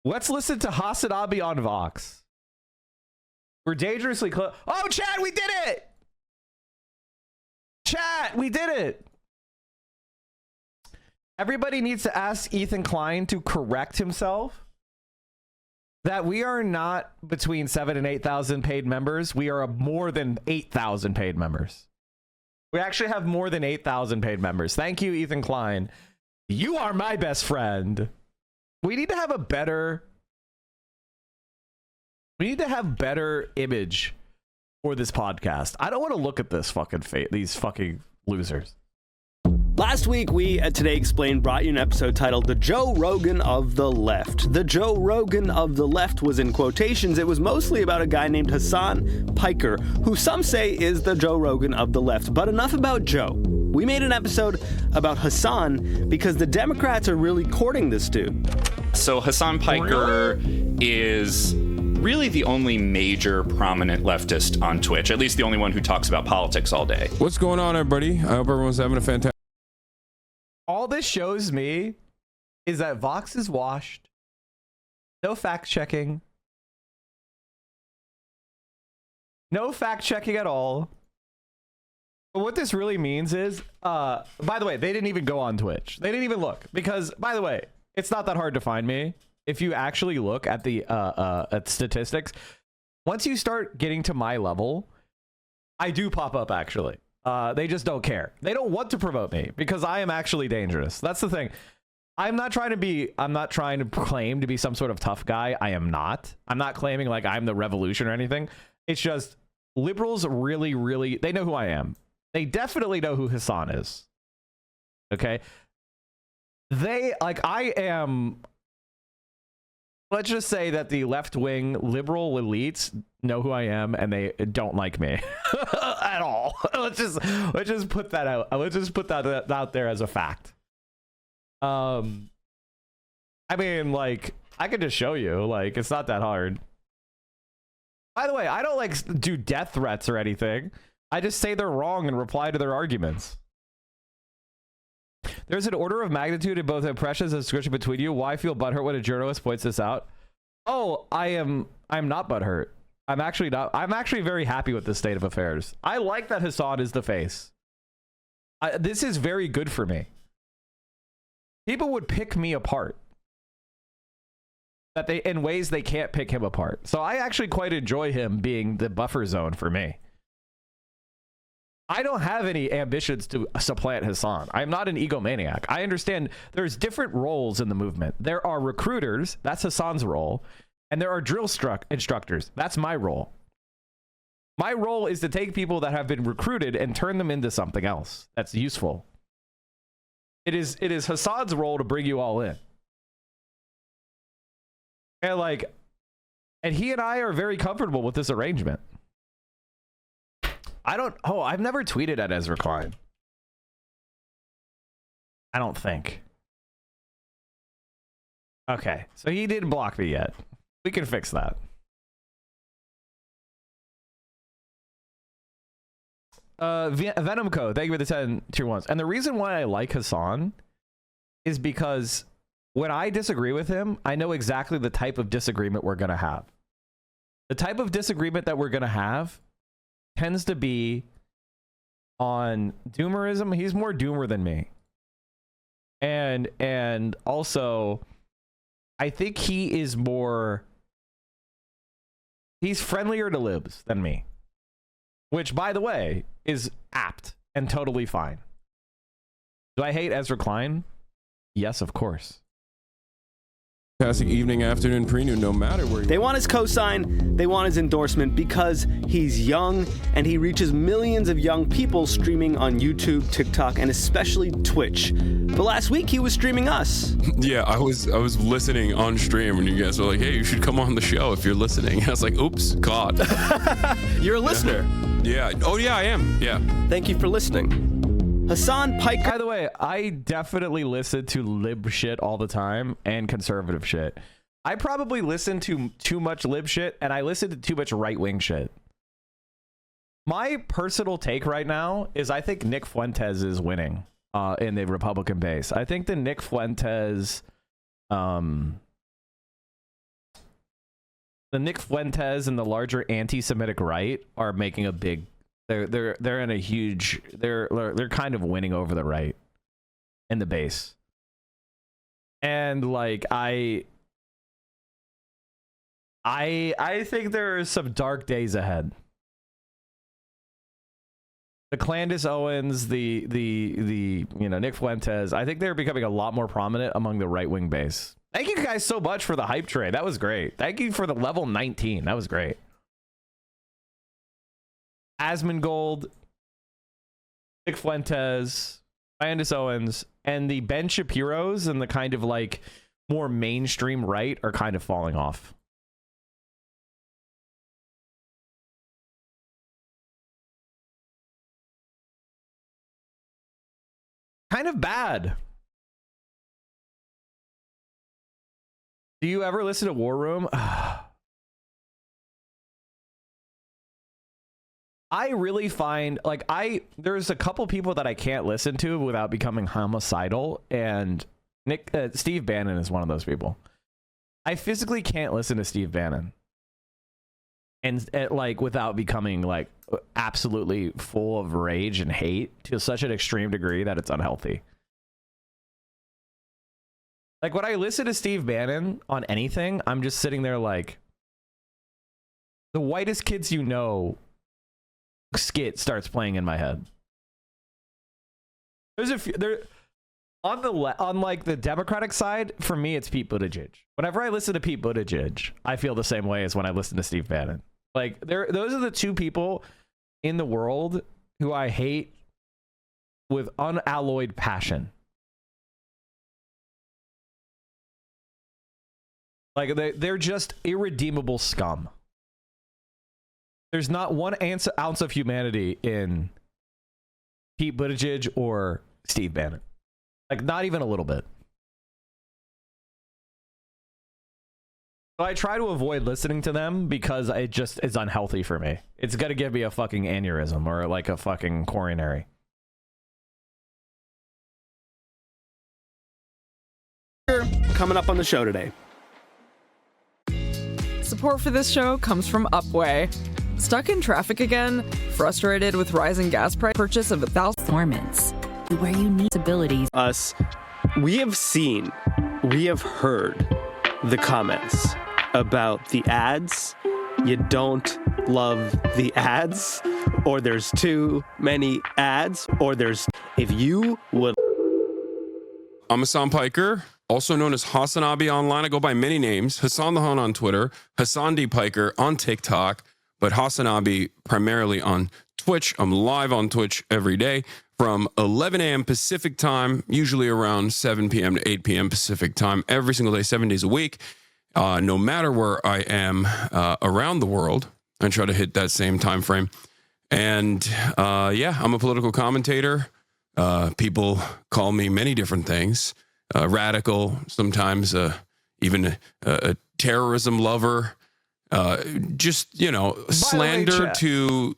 Let's listen to Hasanabi on Vox. We're dangerously close. Oh, chat, we did it! Chat, we did it! Everybody needs to ask Ethan Klein to correct himself. That we are not between 7,000 and 8,000 paid members. We are more than 8,000 paid members. We actually have more than 8,000 paid members. Thank you, Ethan Klein. You are my best friend. We need to have a better... We need to have better image for this podcast. I don't want to look at this fucking these fucking losers. Last week, we at Today Explained brought you an episode titled The Joe Rogan of the Left. The Joe Rogan of the Left was in quotations. It was mostly about a guy named Hassan Piker, who some say is the Joe Rogan of the left. But enough about Joe. We made an episode about Hassan because the Democrats are really courting this dude. So Hassan Piker is really the only major prominent leftist on Twitch, at least the only one who talks about politics all day. What's going on, everybody? I hope everyone's having a fantastic... All this shows me is that Vox is washed. No fact checking. No fact checking at all. But what this really means is, by the way, they didn't even go on Twitch. They didn't even look because, by the way, it's not that hard to find me. If you actually look at the at statistics, once you start getting to my level, I do pop up actually. They just don't care. They don't want to promote me because I am actually dangerous. That's the thing. I'm not trying to claim to be some sort of tough guy. I am not. I'm not claiming like I'm the revolution or anything. It's just liberals really, they know who I am. They definitely know who Hassan is. Okay. I am, let's just say that the left-wing liberal elites know who I am and they don't like me at all. Let's just put that out. Let's just put that out there as a fact. I mean, like, I could just show you, like, it's not that hard. By the way, I don't like do death threats or anything. I just say they're wrong and reply to their arguments. There's an order of magnitude in both impressions and description between you. Why feel butthurt when a journalist points this out? Oh, I'm not butthurt. I'm actually not. I'm actually very happy with this state of affairs. I like that Hassan is the face. This is very good for me. People would pick me apart. That they in ways they can't pick him apart. So I actually quite enjoy him being the buffer zone for me. I don't have any ambitions to supplant Hassan. I'm not an egomaniac. I understand there's different roles in the movement. There are recruiters, that's Hassan's role, and there are drill instructors. That's my role. My role is to take people that have been recruited and turn them into something else that's useful. It is Hassan's role to bring you all in. And he and I are very comfortable with this arrangement. I've never tweeted at Ezra Klein. I don't think. Okay, so he didn't block me yet. We can fix that. Venom Co, thank you for the 10 tier 1s. And the reason why I like Hassan is because when I disagree with him, I know exactly the type of disagreement we're going to have. The type of disagreement that we're going to have tends to be on doomerism. He's more doomer than me. And also, I think he is more... He's friendlier to libs than me. Which, by the way, is apt and totally fine. Do I hate Ezra Klein? Yes, of course. Fantastic evening, afternoon, pre-noon, no matter where you... They want his cosign, they want his endorsement because he's young and he reaches millions of young people streaming on YouTube, TikTok, and especially Twitch. But last week he was streaming us. Yeah, I was listening on stream and you guys were like, hey, you should come on the show if you're listening. And I was like, oops, God. You're a listener. Yeah. Oh, yeah, I am. Yeah. Thank you for listening. Hassan Piker. By the way, I definitely listen to lib shit all the time and conservative shit. I probably listen to too much lib shit and I listen to too much right-wing shit. My personal take right now is I think Nick Fuentes is winning in the Republican base. I think the Nick Fuentes the Nick Fuentes and the larger anti-Semitic right are making a big. They're in a huge. They're kind of winning over the right in the base. And like I think there are some dark days ahead. The Clandis Owens, the Nick Fuentes, I think they're becoming a lot more prominent among the right-wing base. Thank you guys so much for the hype train. That was great. Thank you for the level 19. That was great. Asmongold, Nick Fuentes, Clandis Owens, and the Ben Shapiros and the kind of like more mainstream right are kind of falling off. Kind of bad. Do you ever listen to War Room? I really find like there's a couple people that I can't listen to without becoming homicidal, and Steve Bannon is one of those people. I physically can't listen to Steve Bannon and like without becoming like absolutely full of rage and hate to such an extreme degree that it's unhealthy. Like when I listen to Steve Bannon on anything, I'm just sitting there like, the whitest kids you know skit starts playing in my head. There's a few there on like the Democratic side. For me, it's Pete Buttigieg. Whenever I listen to Pete Buttigieg, I feel the same way as when I listen to Steve Bannon. Like those are the two people in the world who I hate with unalloyed passion. Like they're just irredeemable scum. There's not one ounce of humanity in Pete Buttigieg or Steve Bannon. Like not even a little bit. So I try to avoid listening to them because it just is unhealthy for me. It's gonna give me a fucking aneurysm or like a fucking coronary. Coming up on the show today. Support for this show comes from Upway. Stuck in traffic again? Frustrated with rising gas price? Purchase of 1,000 performance where you need abilities. We have heard the comments about the ads. You don't love the ads, or there's too many ads, or if you would. I'm Hassan Piker, also known as Hasanabi online. I go by many names. Hassan the Hun on Twitter, Hassan D. Piker on TikTok, but Hasanabi primarily on Twitch. I'm live on Twitch every day from 11 a.m. Pacific time, usually around 7 p.m. to 8 p.m. Pacific time, every single day, 7 days a week. No matter where I am around the world, I try to hit that same time frame. And yeah, I'm a political commentator. People call me many different things. Radical, sometimes even a terrorism lover. Just, you know, slander to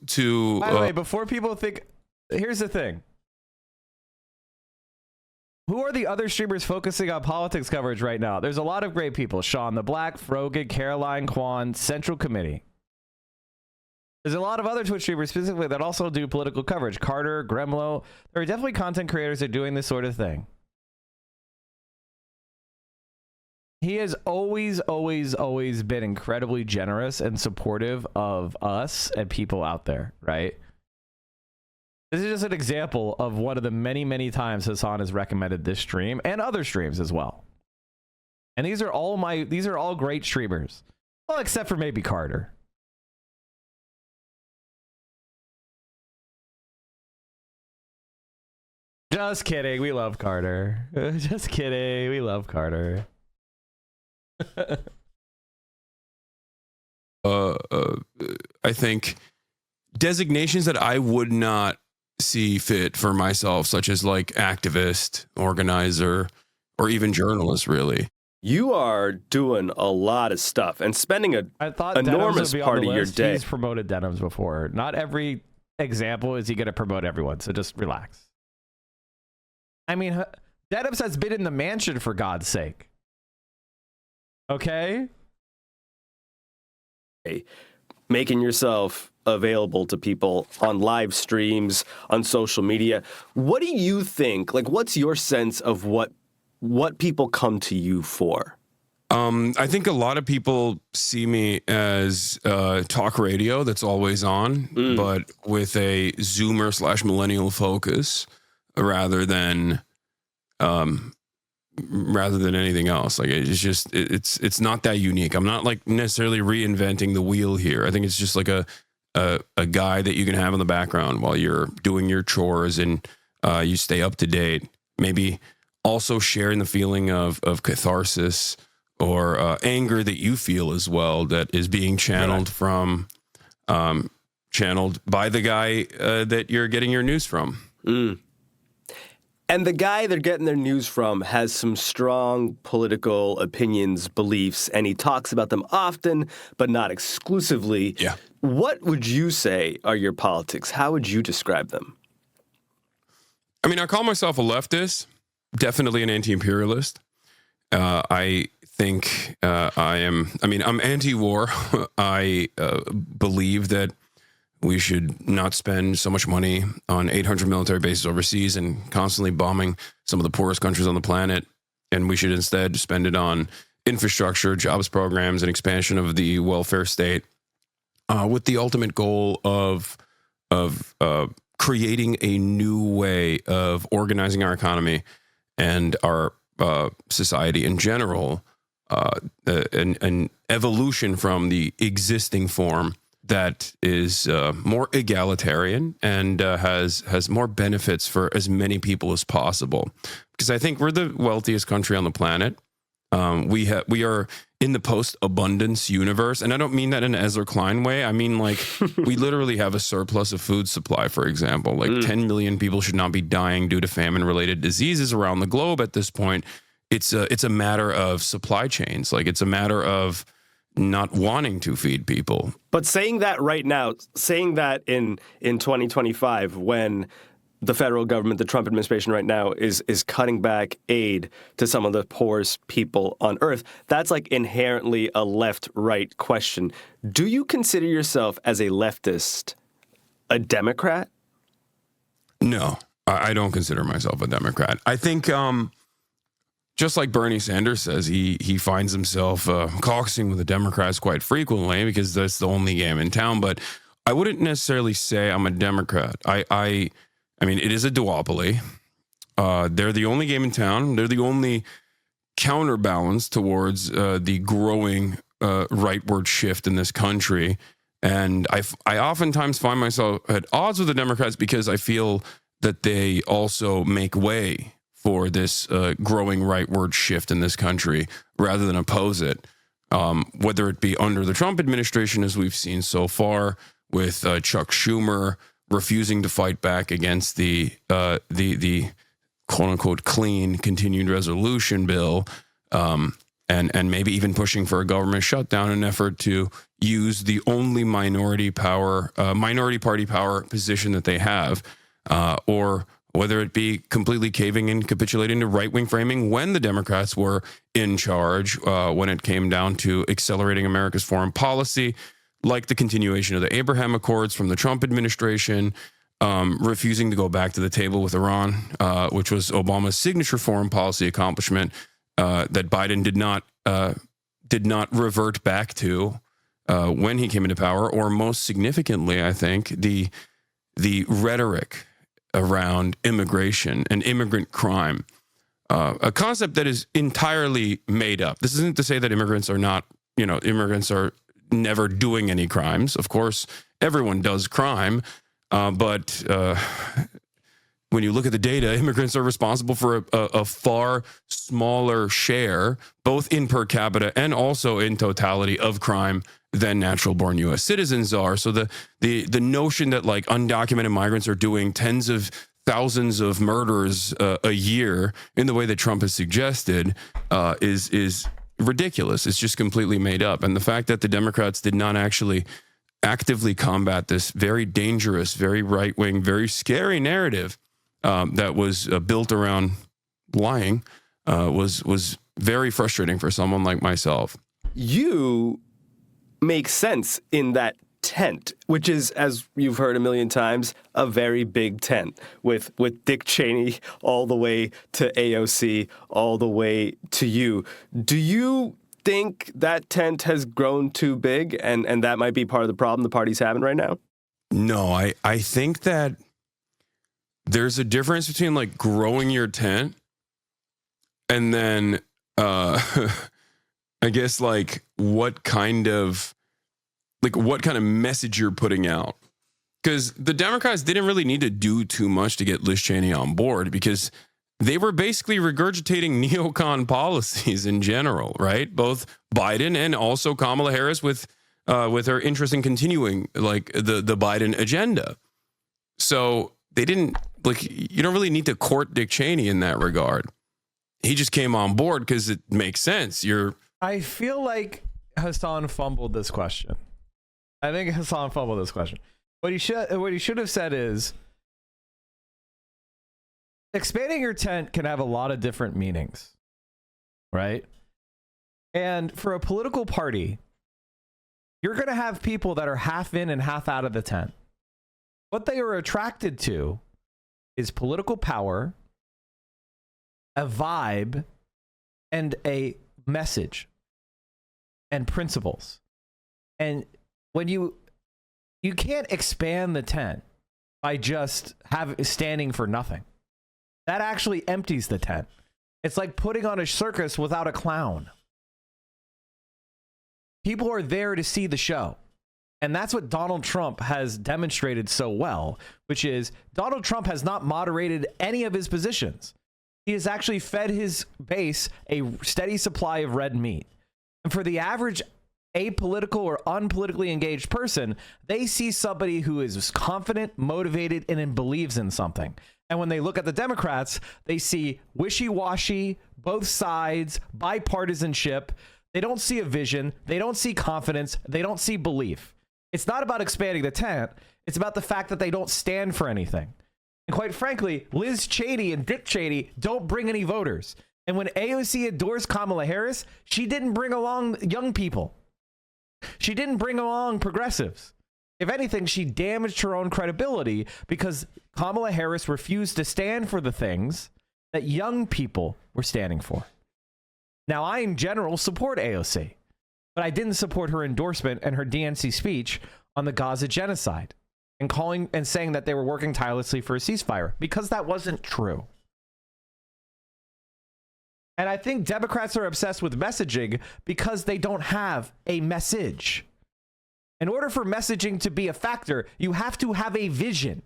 by the way, before people think, here's the thing. Who are the other streamers focusing on politics coverage right now? There's a lot of great people. Sean the Black, Frogan, Caroline, Kwan, Central Committee. There's a lot of other Twitch streamers specifically that also do political coverage. Carter, Gremlo. There are definitely content creators that are doing this sort of thing. He has always been incredibly generous and supportive of us and people out there, right? This is just an example of one of the many times Hassan has recommended this stream and other streams as well. And these are all great streamers. Well, except for maybe Carter. Just kidding. We love Carter. Just kidding. We love Carter. I think designations that I would not see fit for myself, such as like activist, organizer, or even journalist, really. You are doing a lot of stuff and spending an enormous part of your day. He's promoted Denims before. Not every example is he going to promote everyone, so just relax. I mean, Denims has been in the mansion for God's sake. Okay? making yourself available to people on live streams, on social media. What do you think? Like, what's your sense of what people come to you for? I think a lot of people see me as talk radio that's always on, but with a Zoomer / millennial focus rather than anything else. Like it's just it's not that unique. I'm not like necessarily reinventing the wheel here. I think it's just like a guy that you can have in the background while you're doing your chores and you stay up to date. Maybe also sharing the feeling of catharsis or anger that you feel as well, that is being channeled from channeled by the guy that you're getting your news from. And the guy they're getting their news from has some strong political opinions, beliefs, and he talks about them often, but not exclusively. Yeah. What would you say are your politics? How would you describe them? I mean, I call myself a leftist, definitely an anti-imperialist. I think I'm anti-war. I believe that we should not spend so much money on 800 military bases overseas and constantly bombing some of the poorest countries on the planet. And we should instead spend it on infrastructure, jobs programs, and expansion of the welfare state, with the ultimate goal of creating a new way of organizing our economy and our society in general, an evolution from the existing form that is more egalitarian and has more benefits for as many people as possible. Because I think we're the wealthiest country on the planet. We are in the post-abundance universe, and I don't mean that in an Ezra Klein way. I mean, like, we literally have a surplus of food supply, for example. Like 10 million people should not be dying due to famine-related diseases around the globe at this point. It's a matter of supply chains. Like, it's a matter of not wanting to feed people. But saying that right now, saying that in 2025, when the federal government, the Trump administration right now is cutting back aid to some of the poorest people on earth, that's like inherently a left-right question. Do you consider yourself as a leftist a Democrat? No, I don't consider myself a Democrat. I think just like Bernie Sanders says, he finds himself caucusing with the Democrats quite frequently because that's the only game in town. But I wouldn't necessarily say I'm a Democrat. I mean, it is a duopoly. They're the only game in town. They're the only counterbalance towards the growing rightward shift in this country. And I oftentimes find myself at odds with the Democrats because I feel that they also make way for this growing rightward shift in this country rather than oppose it. Whether it be under the Trump administration, as we've seen so far, with Chuck Schumer refusing to fight back against the quote unquote clean continued resolution bill, and maybe even pushing for a government shutdown in an effort to use the only minority party power position that they have, or whether it be completely caving and capitulating to right-wing framing when the Democrats were in charge, when it came down to accelerating America's foreign policy, like the continuation of the Abraham Accords from the Trump administration, refusing to go back to the table with Iran, which was Obama's signature foreign policy accomplishment that Biden did not revert back to when he came into power, or most significantly, I think, the rhetoric around immigration and immigrant crime, a concept that is entirely made up. This isn't to say that immigrants are never doing any crimes. Of course, everyone does crime, but when you look at the data, immigrants are responsible for a far smaller share, both in per capita and also in totality of crime, than natural-born U.S. citizens are. So the notion that like undocumented migrants are doing tens of thousands of murders a year in the way that Trump has suggested is ridiculous. It's just completely made up. And the fact that the Democrats did not actually actively combat this very dangerous, very right-wing, very scary narrative that was built around lying was very frustrating for someone like myself. You makes sense in that tent, which is, as you've heard a million times, a very big tent with Dick Cheney all the way to AOC, all the way to you. Do you think that tent has grown too big and that might be part of the problem the party's having right now? No, I think that there's a difference between like growing your tent and then I guess like what kind of message you're putting out. Because the Democrats didn't really need to do too much to get Liz Cheney on board because they were basically regurgitating neocon policies in general, right? Both Biden and also Kamala Harris with her interest in continuing like the Biden agenda. So they didn't you don't really need to court Dick Cheney in that regard. He just came on board because it makes sense. I feel like Hassan fumbled this question. I think Hassan fumbled this question. What he should have said is, expanding your tent can have a lot of different meanings, right? And for a political party, you're going to have people that are half in and half out of the tent. What they are attracted to is political power, a vibe, and a message and principles. And when you can't expand the tent by just standing for nothing. That actually empties the tent. It's like putting on a circus without a clown. People are there to see the show. And that's what Donald Trump has demonstrated so well, which is Donald Trump has not moderated any of his positions. He has actually fed his base a steady supply of red meat. And for the average apolitical or unpolitically engaged person, they see somebody who is confident, motivated, and believes in something. And when they look at the Democrats, they see wishy-washy, both sides, bipartisanship. They don't see a vision. They don't see confidence. They don't see belief. It's not about expanding the tent. It's about the fact that they don't stand for anything. And quite frankly, Liz Cheney and Dick Cheney don't bring any voters. And when AOC endorsed Kamala Harris, she didn't bring along young people. She didn't bring along progressives. If anything, she damaged her own credibility because Kamala Harris refused to stand for the things that young people were standing for. Now, I in general support AOC, but I didn't support her endorsement and her DNC speech on the Gaza genocide and calling and saying that they were working tirelessly for a ceasefire, because that wasn't true. And I think Democrats are obsessed with messaging because they don't have a message. In order for messaging to be a factor, you have to have a vision.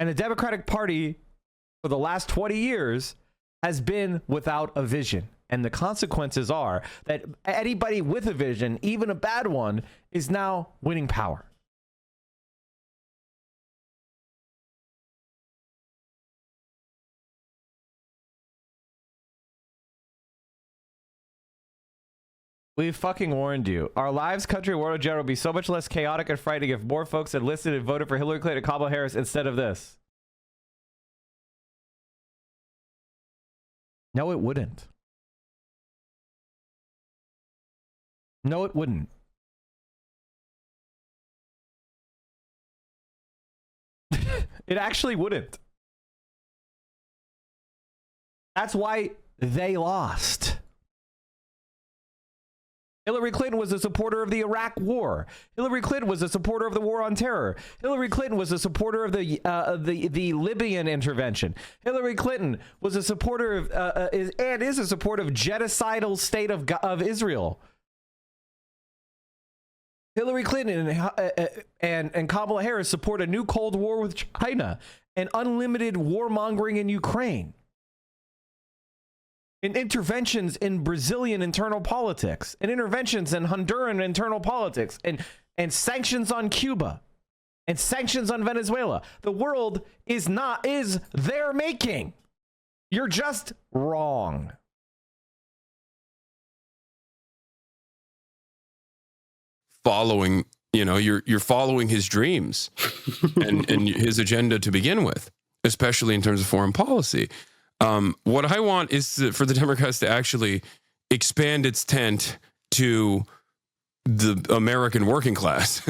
And the Democratic Party for the last 20 years has been without a vision. And the consequences are that anybody with a vision, even a bad one, is now winning power. We fucking warned you. Our lives, country, world in general would be so much less chaotic and frightening if more folks had listened and voted for Hillary Clinton and Kamala Harris instead of this. No, it wouldn't. No, it wouldn't. It actually wouldn't. That's why they lost. Hillary Clinton was a supporter of the Iraq War. Hillary Clinton was a supporter of the war on terror. Hillary Clinton was a supporter of the Libyan intervention. Hillary Clinton was a supporter of is a supporter of genocidal state of Israel. Hillary Clinton and Kamala Harris support a new Cold War with China and unlimited warmongering in Ukraine. And interventions in Brazilian internal politics, and interventions in Honduran internal politics, and sanctions on Cuba, and sanctions on Venezuela. The world is their making. You're just wrong. Following, you're following his dreams and his agenda to begin with, especially in terms of foreign policy. What I want is for the Democrats to actually expand its tent to the American working class.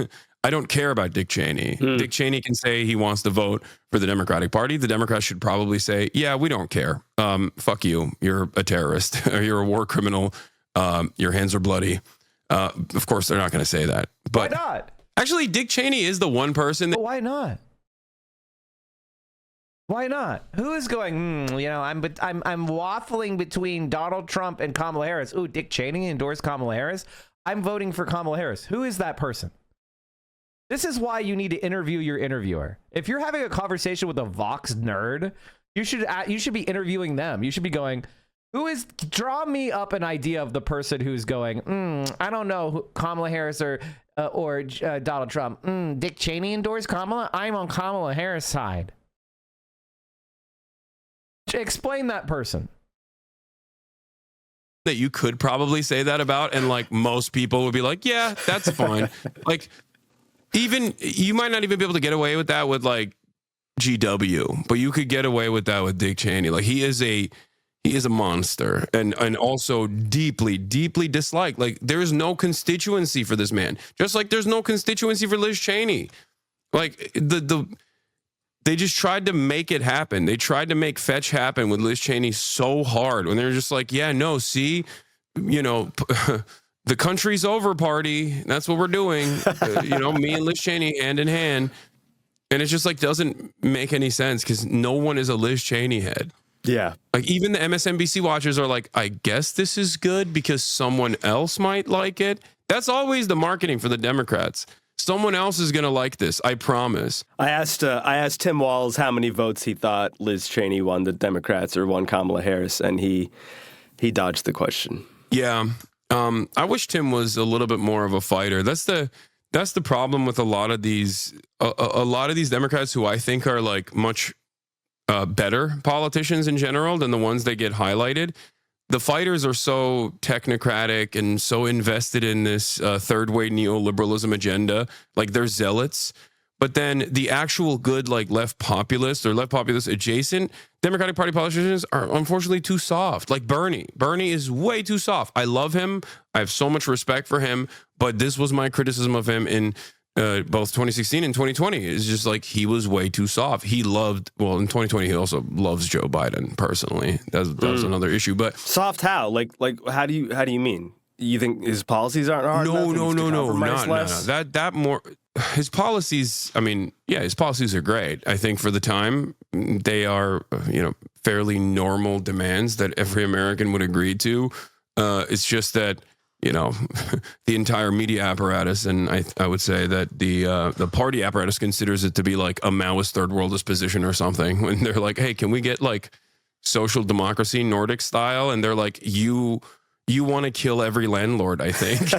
I don't care about Dick Cheney. Dick Cheney can say he wants to vote for the Democratic Party. The Democrats should probably say, yeah, we don't care. Fuck you. You're a terrorist. Or you're a war criminal. Your hands are bloody. Of course, they're not going to say that. But why not? Actually, Dick Cheney is the one person that... But why not? Why not? Who is going, I'm waffling between Donald Trump and Kamala Harris. Ooh, Dick Cheney endorsed Kamala Harris. I'm voting for Kamala Harris. Who is that person? This is why you need to interview your interviewer. If you're having a conversation with a Vox nerd, you should be interviewing them. You should be going, draw me up an idea of the person who's going, I don't know, Kamala Harris or Donald Trump. Dick Cheney endorsed Kamala? I'm on Kamala Harris' side. Explain that person. That you could probably say that about, and like most people would be like, yeah, that's fine. Like, even you might not even be able to get away with that with like GW, but you could get away with that with Dick Cheney. Like, he is a monster, and also deeply disliked. Like, there is no constituency for this man, just like there's no constituency for Liz Cheney. Like, they just tried to make it happen. They tried to make fetch happen with Liz Cheney so hard when they were just like, yeah, no, see, the country's over party. That's what we're doing. Me and Liz Cheney hand in hand. And it just like doesn't make any sense because no one is a Liz Cheney head. Yeah. Like, even the MSNBC watchers are like, I guess this is good because someone else might like it. That's always the marketing for the Democrats. Someone else is going to like this, I promise. I asked Tim Walz how many votes he thought Liz Cheney won the Democrats or won Kamala Harris, and he dodged the question. Yeah. I wish Tim was a little bit more of a fighter. That's the problem with a lot of these Democrats who I think are like much better politicians in general than the ones that get highlighted. The fighters are so technocratic and so invested in this third way neoliberalism agenda. Like, they're zealots. But then the actual good, like, left populist or left populist adjacent Democratic Party politicians are unfortunately too soft. Like Bernie. Bernie is way too soft. I love him. I have so much respect for him. But this was my criticism of him in both 2016 and 2020. It's just like, he was way too soft. He loved, well, in 2020, he also loves Joe Biden personally. That's another issue. But soft how? Like how do you mean? You think his policies aren't hard? No. That more, his policies. I mean, yeah, his policies are great. I think for the time, they are fairly normal demands that every American would agree to. It's just that, the entire media apparatus, and I would say that the party apparatus considers it to be like a Maoist third worldist position or something. When they're like, hey, can we get like social democracy Nordic style? And they're like, you want to kill every landlord, I think.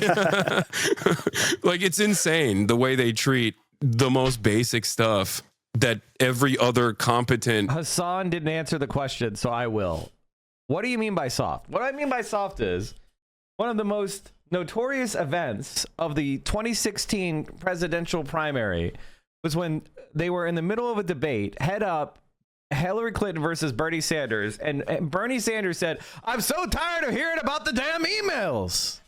Like, it's insane the way they treat the most basic stuff that every other competent... Hassan didn't answer the question, so I will. What do you mean by soft? What I mean by soft is one of the most notorious events of the 2016 presidential primary was when they were in the middle of a debate, head up, Hillary Clinton versus Bernie Sanders, and Bernie Sanders said, I'm so tired of hearing about the damn emails.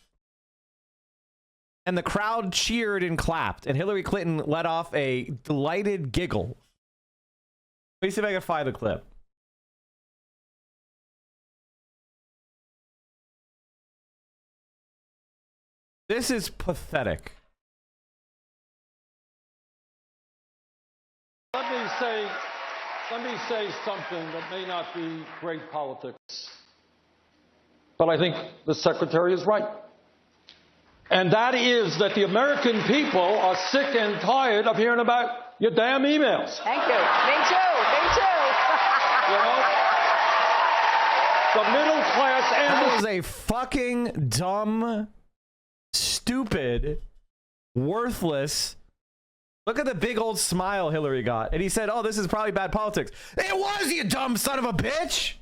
And the crowd cheered and clapped, and Hillary Clinton let off a delighted giggle. Let me see if I can find the clip. This is pathetic. Let me say something that may not be great politics, but I think the Secretary is right. And that is that the American people are sick and tired of hearing about your damn emails. Thank you. Me too. Me too. The middle class and that was a fucking dumb, stupid, worthless. Look at the big old smile Hillary got. And he said, oh, this is probably bad politics. It was, you dumb son of a bitch.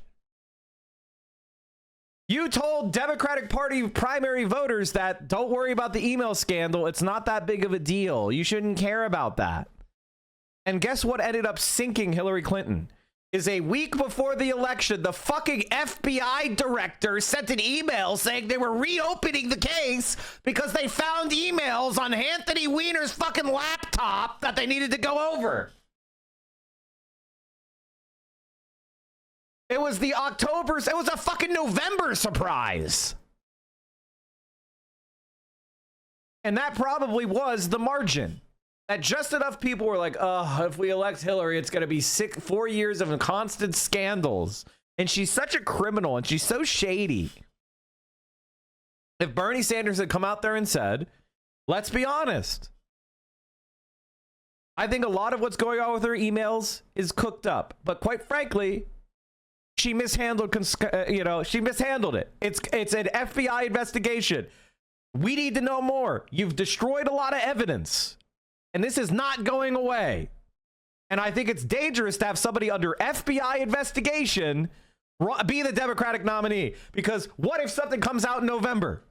You told Democratic Party primary voters that don't worry about the email scandal. It's not that big of a deal. You shouldn't care about that. And guess what ended up sinking Hillary Clinton? is a week before the election, the fucking FBI director sent an email saying they were reopening the case because they found emails on Anthony Weiner's fucking laptop that they needed to go over. It was it was a fucking November surprise. And that probably was the margin. That just enough people were like, oh, if we elect Hillary, it's going to be 4 years of constant scandals. And she's such a criminal and she's so shady. If Bernie Sanders had come out there and said, let's be honest, I think a lot of what's going on with her emails is cooked up. But quite frankly, she mishandled, she mishandled it. It's an FBI investigation. We need to know more. You've destroyed a lot of evidence. And this is not going away. And I think it's dangerous to have somebody under FBI investigation be the Democratic nominee. Because what if something comes out in November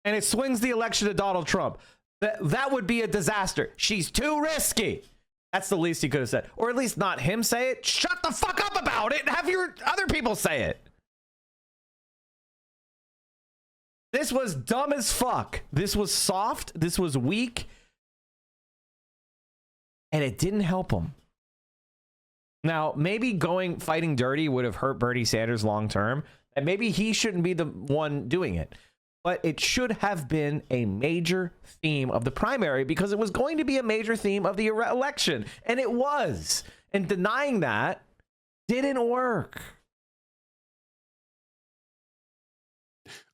and it swings the election to Donald Trump? That would be a disaster. She's too risky. That's the least he could have said. Or at least not him say it. Shut the fuck up about it and have your other people say it. This was dumb as fuck. This was soft. This was weak. And it didn't help him. Now, maybe fighting dirty would have hurt Bernie Sanders long term. And maybe he shouldn't be the one doing it. But it should have been a major theme of the primary because it was going to be a major theme of the election. And it was. And denying that didn't work.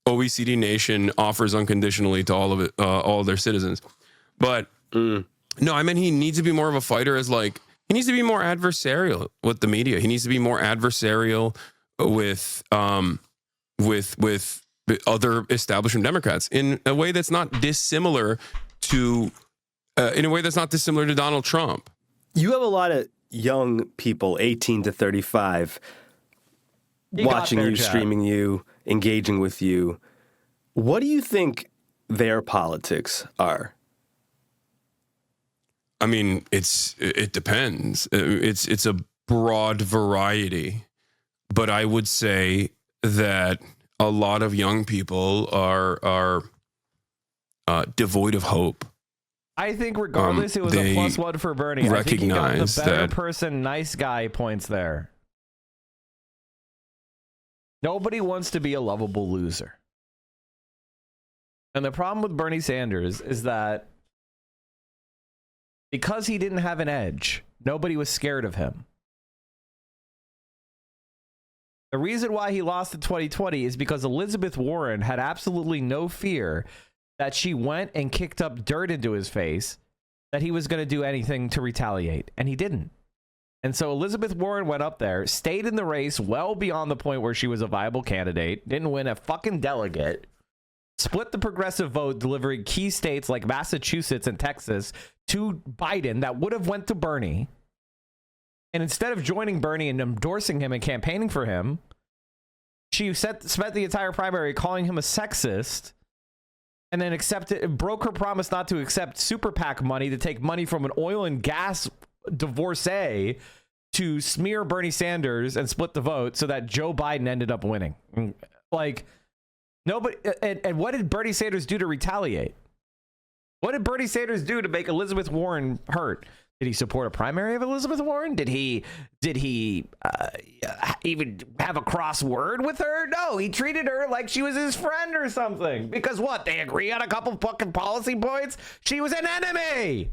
OECD nation offers unconditionally to all of it, all their citizens. But no, I mean, he needs to be more of a fighter he needs to be more adversarial with the media. He needs to be more adversarial with other establishment Democrats in a way that's not dissimilar to Donald Trump. You have a lot of young people, 18 to 35, watching you, streaming you, engaging with you. What do you think their politics are? I mean, it depends. It's a broad variety, but I would say that a lot of young people are devoid of hope. I think regardless, it was a +1 for Bernie. I think he got the better person, nice guy points there. Nobody wants to be a lovable loser. And the problem with Bernie Sanders is that because he didn't have an edge, nobody was scared of him. The reason why he lost in 2020 is because Elizabeth Warren had absolutely no fear that she went and kicked up dirt into his face, that he was going to do anything to retaliate. And he didn't. And so Elizabeth Warren went up there, stayed in the race well beyond the point where she was a viable candidate, didn't win a fucking delegate, split the progressive vote, delivering key states like Massachusetts and Texas to Biden that would have went to Bernie. And instead of joining Bernie and endorsing him and campaigning for him, she spent the entire primary calling him a sexist, and then broke her promise not to accept super PAC money to take money from an oil and gas divorcee to smear Bernie Sanders and split the vote so that Joe Biden ended up winning. Like, nobody. And what did Bernie Sanders do to retaliate? What did Bernie Sanders do to make Elizabeth Warren hurt? Did he support a primary of Elizabeth Warren? Did he even have a cross word with her? No, he treated her like she was his friend or something. Because what? They agree on a couple fucking policy points? She was an enemy.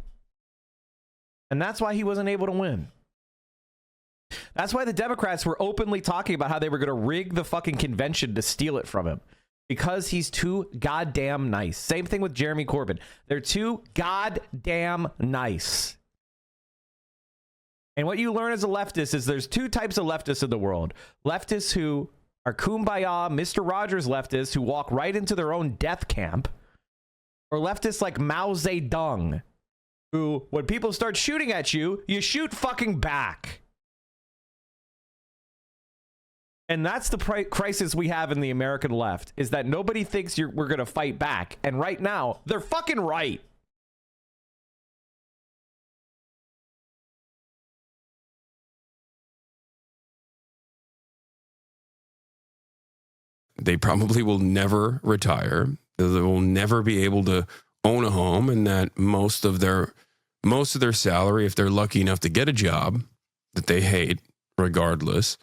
And that's why he wasn't able to win. That's why the Democrats were openly talking about how they were going to rig the fucking convention to steal it from him. Because he's too goddamn nice. Same thing with Jeremy Corbyn. They're too goddamn nice. And what you learn as a leftist is there's two types of leftists in the world. Leftists who are kumbaya, Mr. Rogers leftists who walk right into their own death camp. Or leftists like Mao Zedong, who, when people start shooting at you, you shoot fucking back. And that's the crisis we have in the American left, is that nobody thinks we're going to fight back. And right now, they're fucking right. they probably will never retire, that they will never be able to own a home, and that most of their salary, if they're lucky enough to get a job that they hate regardless,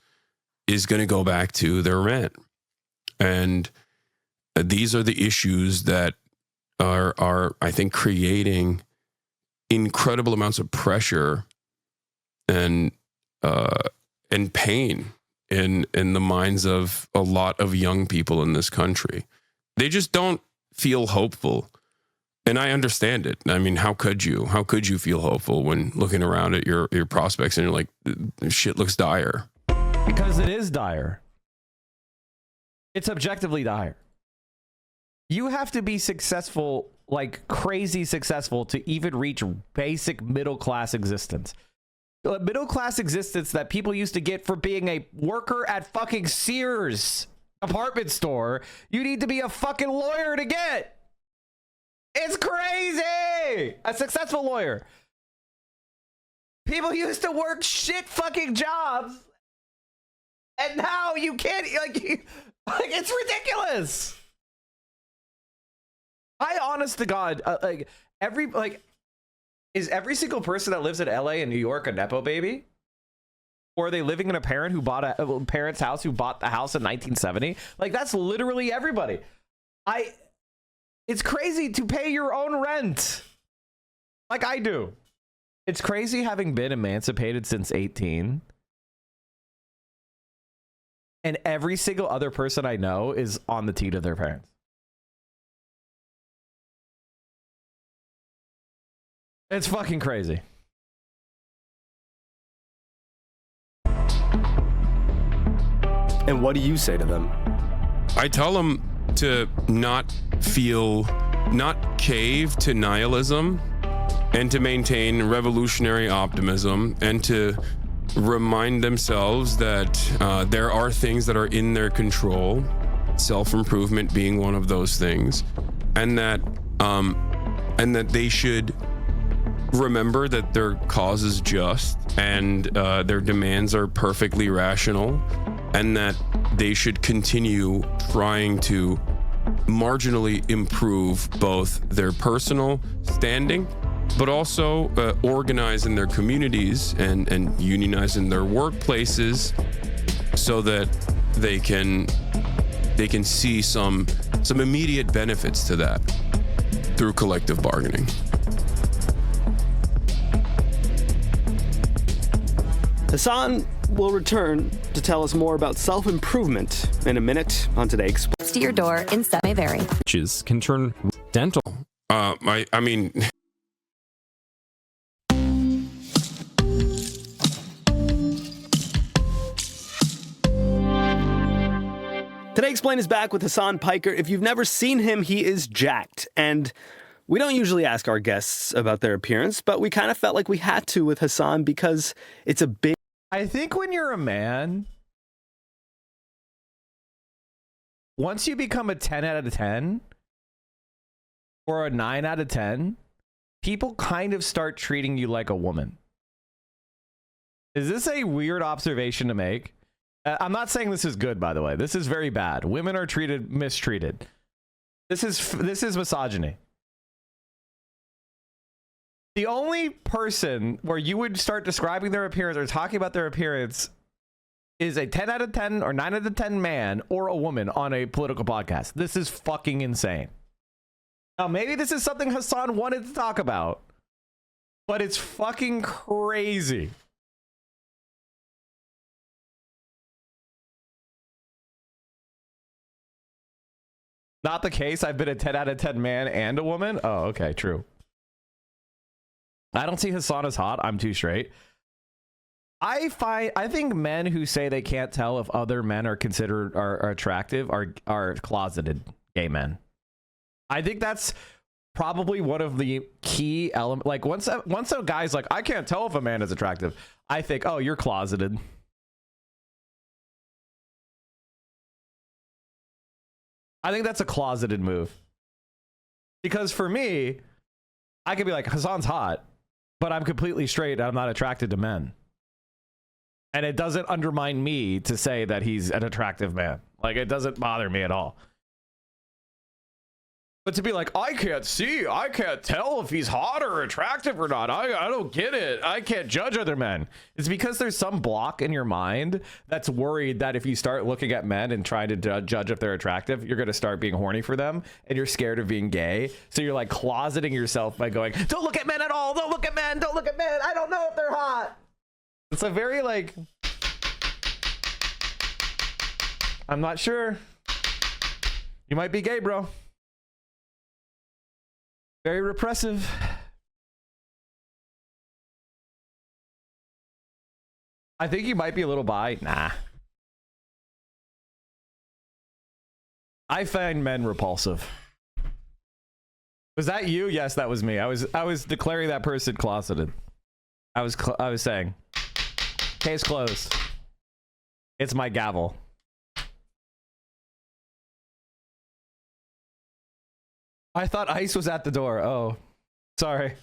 is going to go back to their rent. And these are the issues that are I think creating incredible amounts of pressure and pain in the minds of a lot of young people in this country. They just don't feel hopeful. And I understand it. I mean, how could you? How could you feel hopeful when looking around at your prospects and you're like, shit looks dire? Because it is dire. It's objectively dire. You have to be successful, like crazy successful, to even reach basic middle-class existence. A middle-class existence that people used to get for being a worker at fucking Sears department store, you need to be a fucking lawyer to get. It's crazy. A successful lawyer. People used to work shit fucking jobs, and now you can't, like it's ridiculous. I honest to God, is every single person that lives in LA and New York a Nepo baby? Or are they living in a parent who bought a parent's house who bought the house in 1970? Like, that's literally everybody. It's crazy to pay your own rent. Like I do. It's crazy having been emancipated since 18. And every single other person I know is on the teat of their parents. It's fucking crazy. And what do you say to them? I tell them to not cave to nihilism, and to maintain revolutionary optimism, and to remind themselves that there are things that are in their control, self-improvement being one of those things, and that they should remember that their cause is just, and their demands are perfectly rational, and that they should continue trying to marginally improve both their personal standing, but also organize in their communities and unionize in their workplaces, so that they can see some immediate benefits to that through collective bargaining. Hasan will return to tell us more about self-improvement in a minute on Today Explained. To your door in may vary. Which can turn dental. I mean. Today Explained is back with Hasan Piker. If you've never seen him, he is jacked. And we don't usually ask our guests about their appearance, but we kind of felt like we had to with Hasan because it's a big... I think when you're a man, once you become a 10 out of 10 or a 9 out of 10, people kind of start treating you like a woman. Is this a weird observation to make? I'm not saying this is good, by the way. This is very bad. Women are mistreated. This is misogyny. The only person where you would start describing their appearance or talking about their appearance is a 10 out of 10 or 9 out of 10 man or a woman on a political podcast. This is fucking insane. Now, maybe this is something Hasan wanted to talk about, but it's fucking crazy. Not the case. I've been a 10 out of 10 man and a woman. Oh, okay, true. I don't see Hasan as hot. I'm too straight. I think men who say they can't tell if other men are considered are attractive are closeted gay men. I think that's probably one of the key elements. Like once a guy's like, I can't tell if a man is attractive, I think, oh, you're closeted. I think that's a closeted move. Because for me, I could be like, Hasan's hot, but I'm completely straight and I'm not attracted to men. And it doesn't undermine me to say that he's an attractive man. Like, it doesn't bother me at all. But to be like, I can't tell if he's hot or attractive or not. I don't get it. I can't judge other men. It's because there's some block in your mind that's worried that if you start looking at men and trying to judge if they're attractive, you're going to start being horny for them, and you're scared of being gay. So you're like closeting yourself by going, don't look at men at all. Don't look at men. Don't look at men. I don't know if they're hot. It's a very like, I'm not sure. You might be gay, bro. Very repressive. I think you might be a little bi. Nah. I find men repulsive. Was that you? Yes, that was me. I was declaring that person closeted. I was saying, case closed. It's my gavel. I thought Ice was at the door. Oh, sorry.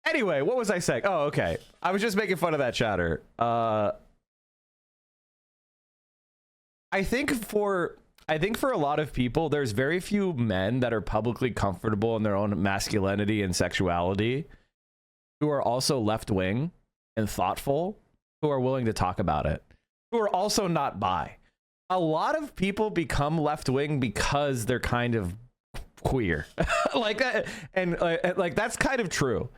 Anyway, what was I saying? Oh, okay. I was just making fun of that chatter. I think for a lot of people, there's very few men that are publicly comfortable in their own masculinity and sexuality who are also left-wing and thoughtful, who are willing to talk about it, who are also not bi. A lot of people become left-wing because they're kind of queer. Like that, and like that's kind of true.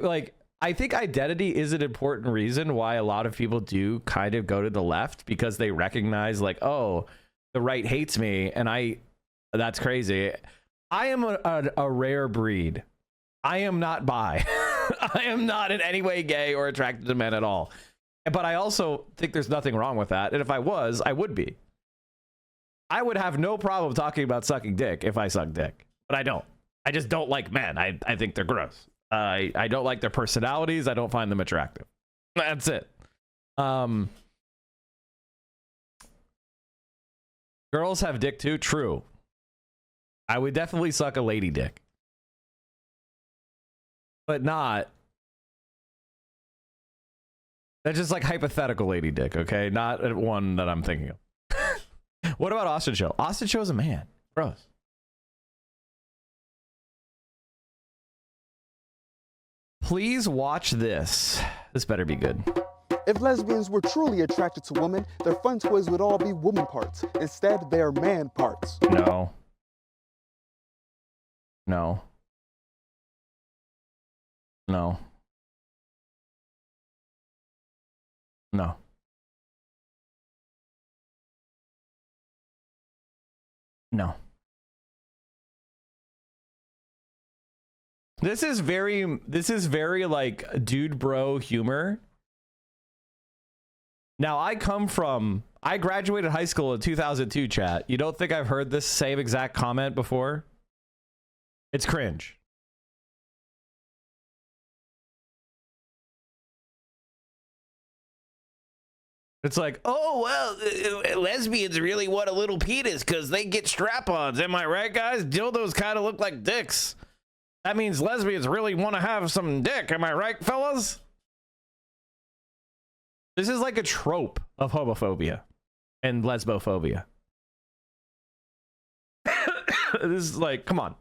Like, I think identity is an important reason why a lot of people do kind of go to the left, because they recognize like, oh, the right hates me, and that's crazy. I am a rare breed. I am not bi. I am not in any way gay or attracted to men at all. But I also think there's nothing wrong with that. And if I was, I would be. I would have no problem talking about sucking dick if I suck dick. But I don't. I just don't like men. I think they're gross. I don't like their personalities. I don't find them attractive. That's it. Girls have dick too. True. I would definitely suck a lady dick. But not. That's just like hypothetical lady dick, okay? Not one that I'm thinking of. What about Austin Show? Austin Show's a man. Gross. Please watch this. This better be good. If lesbians were truly attracted to women, their fun toys would all be woman parts. Instead, they are man parts. No. No. No. No. No. This is very like dude bro humor. Now I graduated high school in 2002, chat. You don't think I've heard this same exact comment before? It's cringe. It's like, oh, well, lesbians really want a little penis because they get strap-ons. Am I right, guys? Dildos kind of look like dicks. That means lesbians really want to have some dick. Am I right, fellas? This is like a trope of homophobia and lesbophobia. This is like, come on.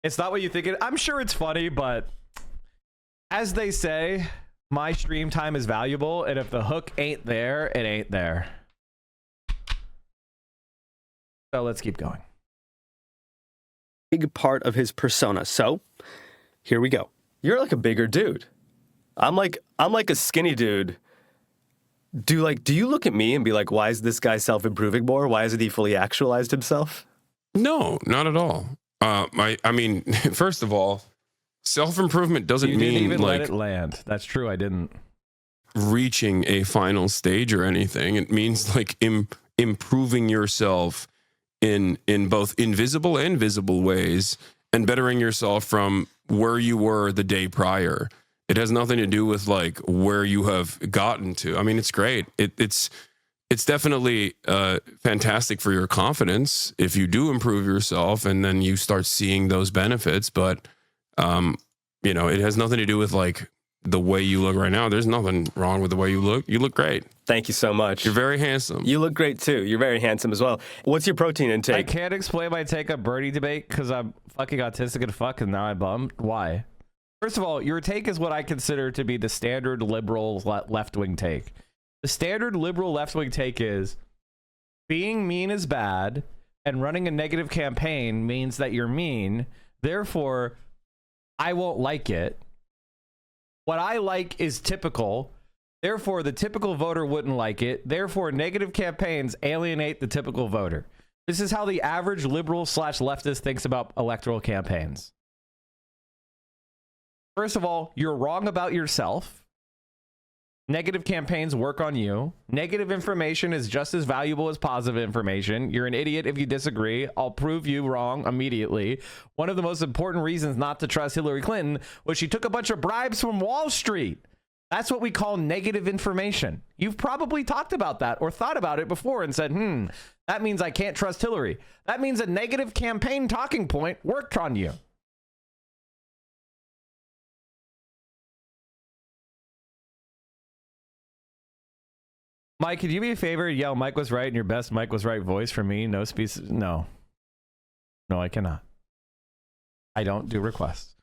It's not what you think it. I'm sure it's funny, but as they say, my stream time is valuable, and if the hook ain't there, it ain't there. So let's keep going. Big part of his persona. So here we go. You're like a bigger dude. I'm like a skinny dude. Do you look at me and be like, why is this guy self-improving more? Why hasn't he fully actualized himself? No, not at all. I mean, first of all, self-improvement doesn't you mean didn't even like let it land. That's true. I didn't. Reaching a final stage or anything. It means like improving yourself in both invisible and visible ways, and bettering yourself from where you were the day prior. It has nothing to do with like where you have gotten to. I mean, it's great. It's definitely fantastic for your confidence if you do improve yourself and then you start seeing those benefits. But, you know, it has nothing to do with like the way you look right now. There's nothing wrong with the way you look. You look great. Thank you so much. You're very handsome. You look great too. You're very handsome as well. What's your protein intake? I can't explain my take on Birdie debate because I'm fucking autistic and fuck, and now I'm bummed. Why? First of all, your take is what I consider to be the standard liberal left-wing take. The standard liberal left-wing take is being mean is bad, and running a negative campaign means that you're mean. Therefore, I won't like it. What I like is typical. Therefore, the typical voter wouldn't like it. Therefore, negative campaigns alienate the typical voter. This is how the average liberal / leftist thinks about electoral campaigns. First of all, you're wrong about yourself. Negative campaigns work on you. Negative information is just as valuable as positive information. You're an idiot if you disagree. I'll prove you wrong immediately. One of the most important reasons not to trust Hillary Clinton was she took a bunch of bribes from Wall Street. That's what we call negative information. You've probably talked about that or thought about it before and said, that means I can't trust Hillary. That means a negative campaign talking point worked on you. Mike, could you be a favor and yell Mike was right in your best Mike was right voice for me? No speech. No, I cannot. I don't do requests.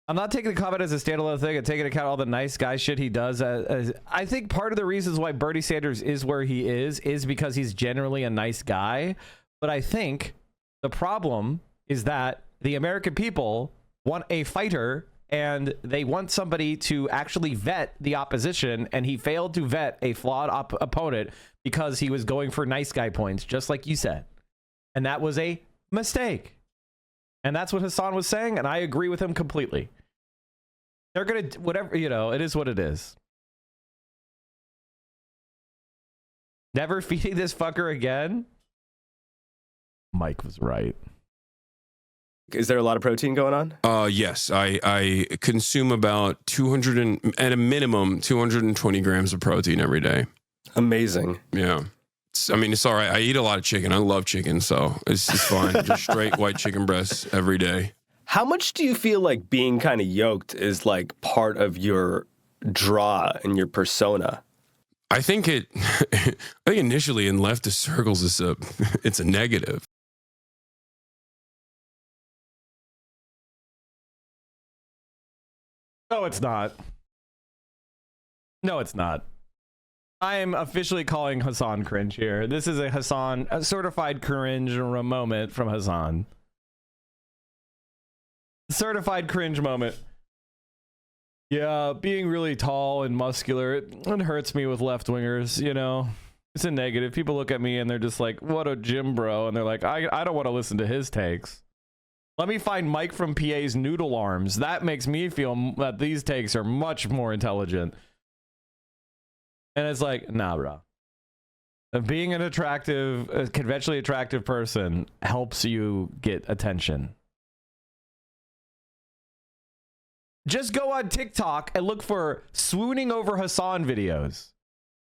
I'm not taking the comment as a standalone thing and taking into account all the nice guy shit he does. I think part of the reasons why Bernie Sanders is where he is because he's generally a nice guy. But I think the problem is that the American people want a fighter and they want somebody to actually vet the opposition, and he failed to vet a flawed opponent because he was going for nice guy points, just like you said. And that was a mistake. And that's what Hassan was saying, and I agree with him completely. They're going to, whatever, you know, it is what it is. Never feeding this fucker again? Mike was right. Is there a lot of protein going on? Yes, I consume about 200 at a minimum 220 grams of protein every day. Amazing. Yeah. I mean, it's all right. I eat a lot of chicken. I love chicken, so it's fine. Just straight white chicken breasts every day. How much do you feel like being kind of yoked is like part of your draw and your persona? I think initially in leftist circles it's a negative. No, it's not. No, it's not. I am officially calling Hassan cringe here. This is a certified cringe moment from Hassan. Certified cringe moment. Yeah, being really tall and muscular, it hurts me with left-wingers, you know? It's a negative. People look at me and they're just like, what a gym bro. And they're like, I don't want to listen to his takes. Let me find Mike from PA's Noodle Arms. That makes me feel that these takes are much more intelligent. And it's like, nah, bro. Being an attractive, conventionally attractive person helps you get attention. Just go on TikTok and look for swooning over Hassan videos.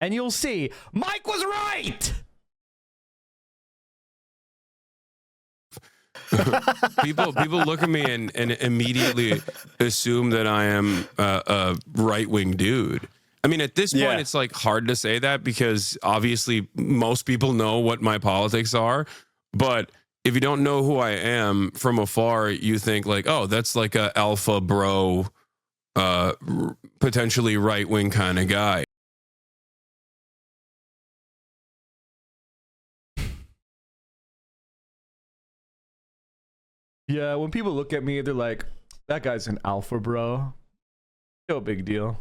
And you'll see, Mike was right! people look at me and immediately assume that I am a right-wing dude. I mean, at this point, it's like hard to say that because obviously most people know what my politics are. But if you don't know who I am from afar, you think like, oh, that's like a alpha bro, potentially right-wing kind of guy. Yeah, when people look at me, they're like, that guy's an alpha bro. No big deal.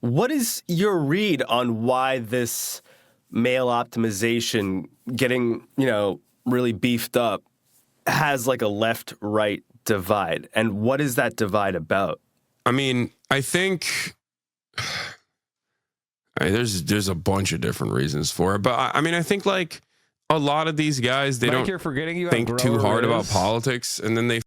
What is your read on why this male optimization getting, really beefed up has like a left-right divide? And what is that divide about? I mean, I think there's a bunch of different reasons for it. But I mean, I think like a lot of these guys, they Mike, don't you're forgetting you have think too grower hard about Riz. politics, and then they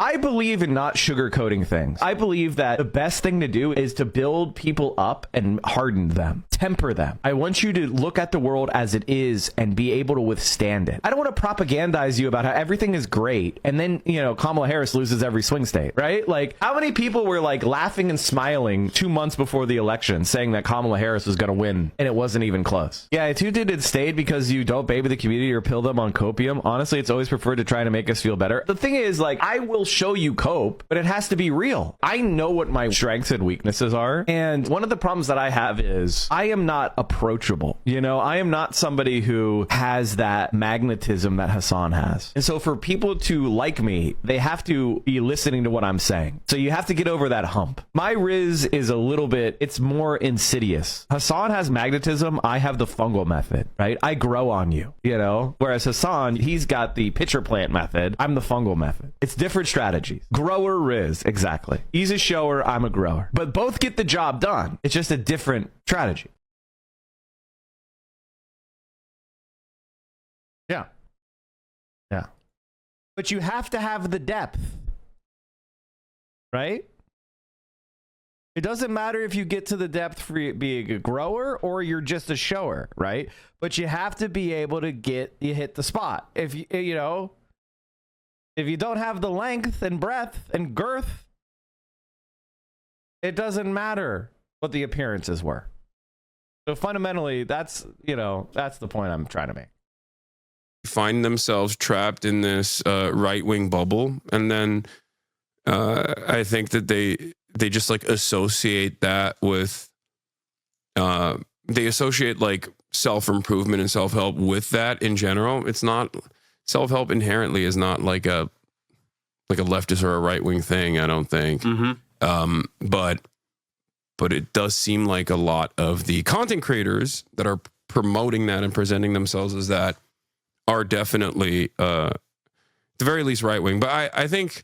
I believe in not sugarcoating things. I believe that the best thing to do is to build people up and harden them, temper them. I want you to look at the world as it is and be able to withstand it. I don't want to propagandize you about how everything is great and then, you know, Kamala Harris loses every swing state, right? Like, how many people were like laughing and smiling 2 months before the election saying that Kamala Harris was going to win and it wasn't even close? Yeah, it's who did it stayed because you don't baby the community or pill them on copium. Honestly, it's always preferred to try to make us feel better. The thing is, like, I will show you cope, but it has to be real. I know what my strengths and weaknesses are. And one of the problems that I have is I am not approachable. You know, I am not somebody who has that magnetism that Hassan has. And so for people to like me, they have to be listening to what I'm saying. So you have to get over that hump. My Riz is a little bit, it's more insidious. Hassan has magnetism. I have the fungal method, right? I grow on you, you know, whereas Hassan, he's got the pitcher plant method. I'm the fungal method. It's different strategies. Grower Riz, exactly. He's a shower, I'm a grower. But both get the job done. It's just a different strategy. Yeah. Yeah. But you have to have the depth. Right? It doesn't matter if you get to the depth for being a grower or you're just a shower, right? But you have to be able to hit the spot. If you know, if you don't have the length and breadth and girth, it doesn't matter what the appearances were. So fundamentally, that's, you know, that's the point I'm trying to make. find themselves trapped in this right-wing bubble, and then I think that they just like associate that with they associate like self-improvement and self-help with that in general. It's not, self-help inherently is not like a leftist or a right-wing thing, I don't think. But it does seem like a lot of the content creators that are promoting that and presenting themselves as that are definitely at the very least right-wing. But I think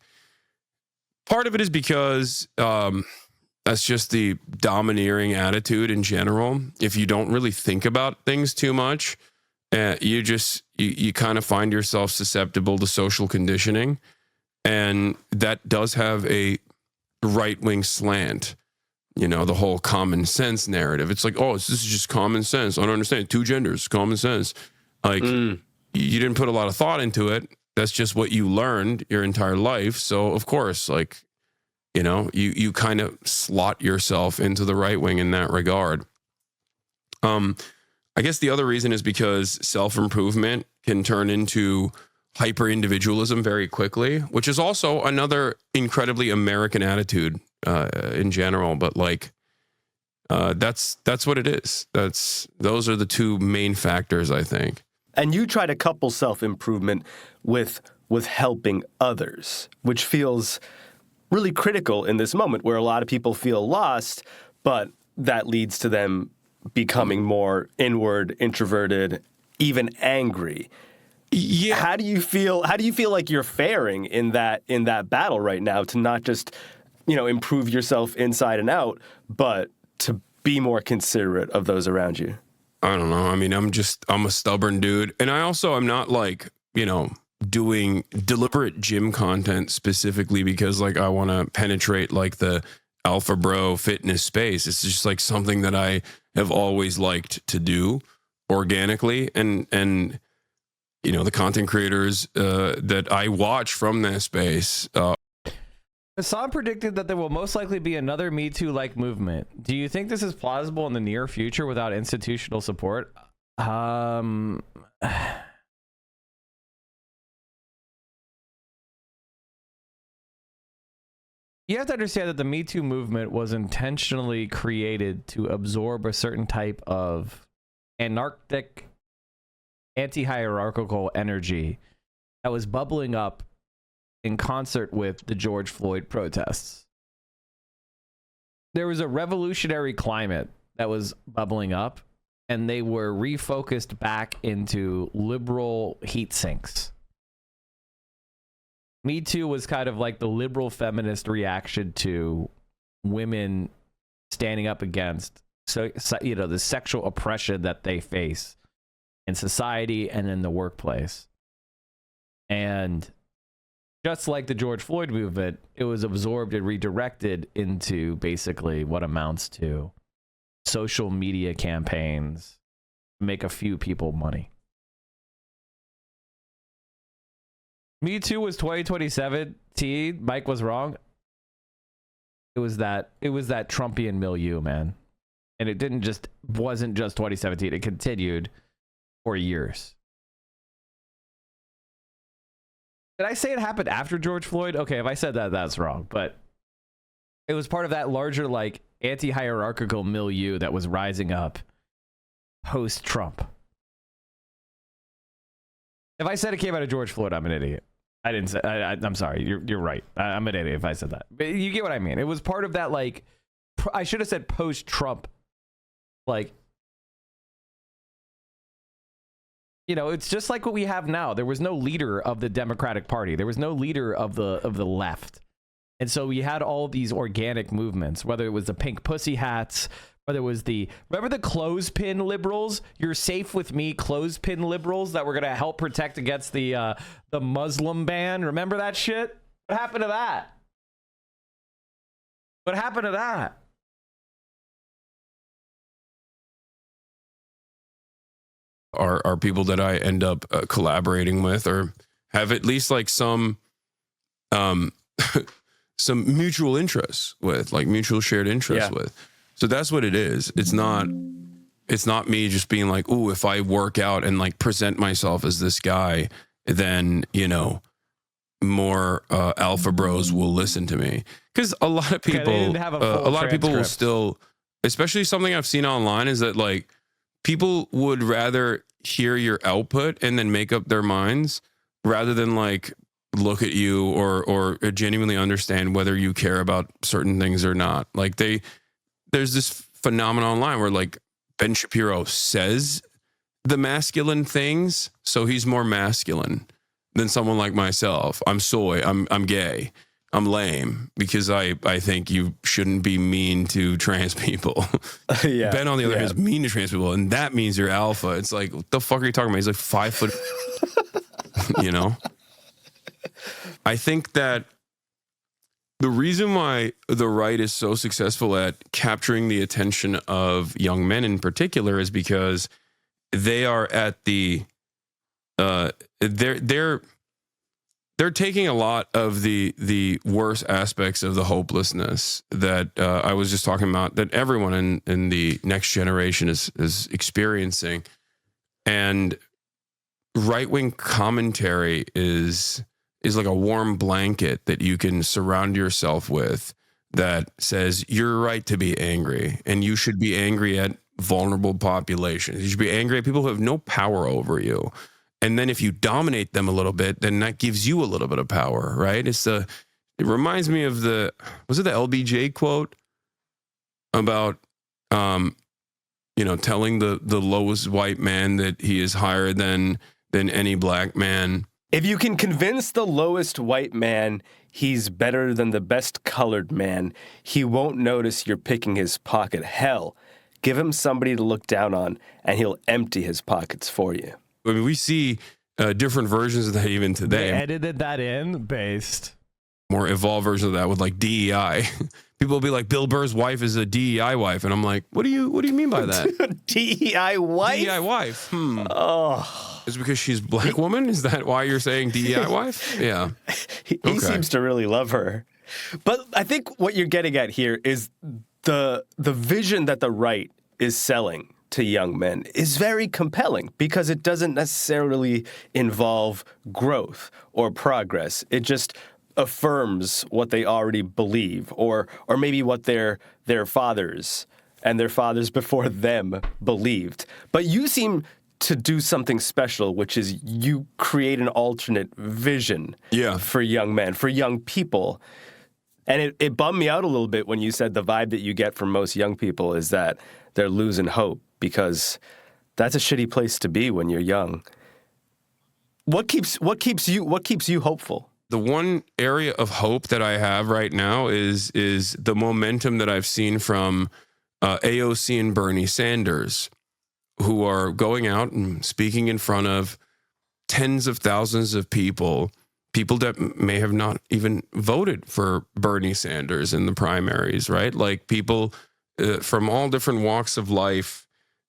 part of it is because that's just the domineering attitude in general. If you don't really think about things too much, you kind of find yourself susceptible to social conditioning, and that does have a right-wing slant. You know, the whole common sense narrative. It's like, oh, this is just common sense. I don't understand. Two genders, common sense. Like, you didn't put a lot of thought into it. That's just what you learned your entire life. So, of course, like, you know, you kind of slot yourself into the right wing in that regard. I guess the other reason is because self-improvement can turn into hyper-individualism very quickly, which is also another incredibly American attitude in general. But like, that's what it is. Those are the two main factors, I think. And you try to couple self-improvement with helping others, which feels really critical in this moment where a lot of people feel lost, but that leads to them becoming more inward, introverted, even angry. Yeah. How do you feel like you're faring in that battle right now to not just, you know, improve yourself inside and out, but to be more considerate of those around you? I don't know. I mean, I'm a stubborn dude. And I also am not like, you know, doing deliberate gym content specifically because like I want to penetrate like the alpha bro fitness space. It's just like something that I have always liked to do organically. And you know, the content creators that I watch from that space. Hassan predicted that there will most likely be another Me Too-like movement. Do you think this is plausible in the near future without institutional support? You have to understand that the Me Too movement was intentionally created to absorb a certain type of anarchic, anti-hierarchical energy that was bubbling up in concert with the George Floyd protests. There was a revolutionary climate that was bubbling up, and they were refocused back into liberal heat sinks. Me Too was kind of like the liberal feminist reaction to women standing up against so the sexual oppression that they face in society and in the workplace. And just like the George Floyd movement, it was absorbed and redirected into basically what amounts to social media campaigns to make a few people money. Me Too was 2017. Mike was wrong. It was that Trumpian milieu, man. And it wasn't just 2017. It continued for years. Did I say it happened after George Floyd? Okay, if I said that, that's wrong. But it was part of that larger, like, anti-hierarchical milieu that was rising up post-Trump. If I said it came out of George Floyd, I'm an idiot. I didn't say. I'm sorry. You're right. I'm an idiot if I said that. But you get what I mean. It was part of that, like, I should have said post-Trump. Like, it's just like what we have now. There was no leader of the Democratic Party. There was no leader of the left. And so we had all these organic movements, whether it was the pink pussy hats, whether it was remember the clothespin liberals? You're safe with me clothespin liberals that were going to help protect against the Muslim ban. Remember that shit? What happened to that? What happened to that? Are people that I end up collaborating with or have at least like some some mutual interests with, like mutual shared interests with. So that's what it is. It's not me just being like, ooh, if I work out and like present myself as this guy, then, more alpha bros will listen to me. Because a lot of people, will still, especially something I've seen online is that like people would rather hear your output and then make up their minds rather than like look at you or genuinely understand whether you care about certain things or not. Like there's this phenomenon online where like Ben Shapiro says the masculine things, so he's more masculine than someone like myself. I'm soy, I'm gay, I'm lame because I think you shouldn't be mean to trans people. Ben, on the other hand, is mean to trans people, and that means you're alpha. It's like, what the fuck are you talking about? He's like 5 foot. I think that the reason why the right is so successful at capturing the attention of young men in particular is because they are at the they're taking a lot of the worst aspects of the hopelessness that I was just talking about, that everyone in the next generation is experiencing. And right-wing commentary is like a warm blanket that you can surround yourself with that says you're right to be angry, and you should be angry at vulnerable populations. You should be angry at people who have no power over you. And then if you dominate them a little bit, then that gives you a little bit of power, right? It reminds me of was it the LBJ quote about, telling the lowest white man that he is higher than any black man. If you can convince the lowest white man he's better than the best colored man, he won't notice you're picking his pocket. Hell, give him somebody to look down on, and he'll empty his pockets for you. I mean, we see different versions of that even today. They edited that in based. More evolved version of that with like DEI. People will be like, Bill Burr's wife is a DEI wife. And I'm like, what do you mean by that? DEI wife? DEI wife. Oh. Is it because she's a black woman? Is that why you're saying DEI wife? Yeah. He seems to really love her. But I think what you're getting at here is the vision that the right is selling to young men is very compelling because it doesn't necessarily involve growth or progress. It just affirms what they already believe, or maybe what their fathers and their fathers before them believed. But you seem to do something special, which is you create an alternate vision for young men, for young people. And it bummed me out a little bit when you said the vibe that you get from most young people is that they're losing hope, because that's a shitty place to be when you're young. What keeps you hopeful? The one area of hope that I have right now is the momentum that I've seen from AOC and Bernie Sanders, who are going out and speaking in front of tens of thousands of people that may have not even voted for Bernie Sanders in the primaries, right? Like people from all different walks of life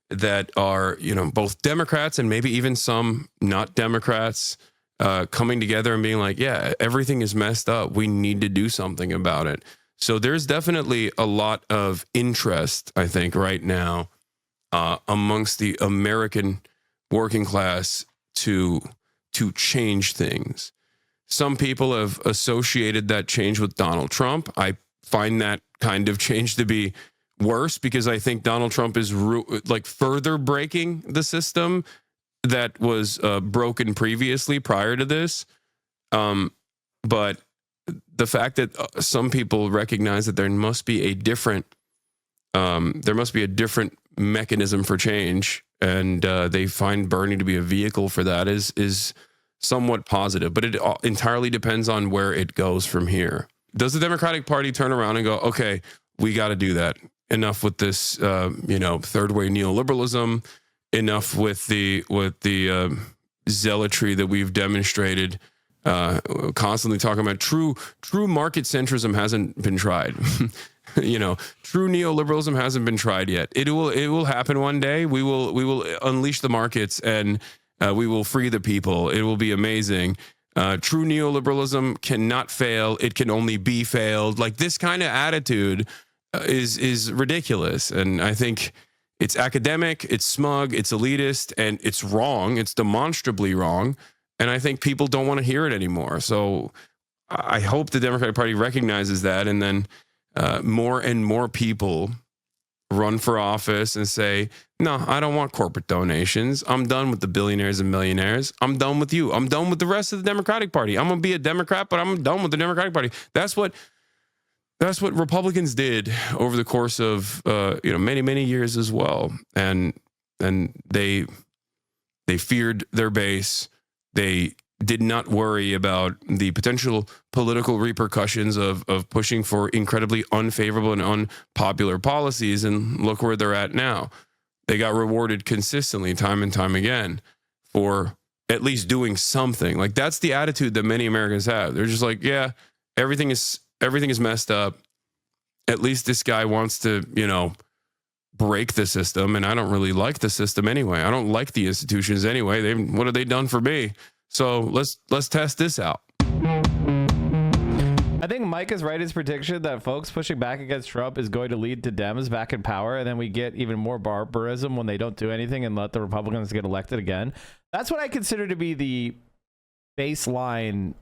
that are, both Democrats and maybe even some not Democrats, coming together and being like, yeah, everything is messed up. We need to do something about it. So there's definitely a lot of interest, I think, right now amongst the American working class to change things. Some people have associated that change with Donald Trump. I find that kind of change to be worse because I think Donald Trump is further breaking the system that was broken previously prior to this. But the fact that some people recognize that there must be a different mechanism for change, and they find Bernie to be a vehicle for that is somewhat positive, but it entirely depends on where it goes from here. Does the Democratic Party turn around and go, okay, we got to do that. Enough with this, third way neoliberalism. Enough with the zealotry that we've demonstrated. Constantly talking about true market centrism hasn't been tried. True neoliberalism hasn't been tried yet. It will happen one day. We will unleash the markets and we will free the people. It will be amazing. True neoliberalism cannot fail. It can only be failed. Like this kind of attitude is ridiculous. And I think it's academic, it's smug, it's elitist, and it's wrong. It's demonstrably wrong. And I think people don't want to hear it anymore. So I hope the Democratic Party recognizes that, and then more and more people run for office and say, no, I don't want corporate donations. I'm done with the billionaires and millionaires. I'm done with you. I'm done with the rest of the Democratic Party. I'm going to be a Democrat, but I'm done with the Democratic Party. That's what Republicans did over the course of many, many years as well. And they feared their base. They did not worry about the potential political repercussions of pushing for incredibly unfavorable and unpopular policies. And look where they're at now. They got rewarded consistently time and time again for at least doing something. Like that's the attitude that many Americans have. They're just like, yeah, everything is messed up. At least this guy wants to, break the system. And I don't really like the system anyway. I don't like the institutions anyway. What have they done for me? So let's test this out. I think Mike is right in his prediction that folks pushing back against Trump is going to lead to Dems back in power, and then we get even more barbarism when they don't do anything and let the Republicans get elected again. That's what I consider to be the baseline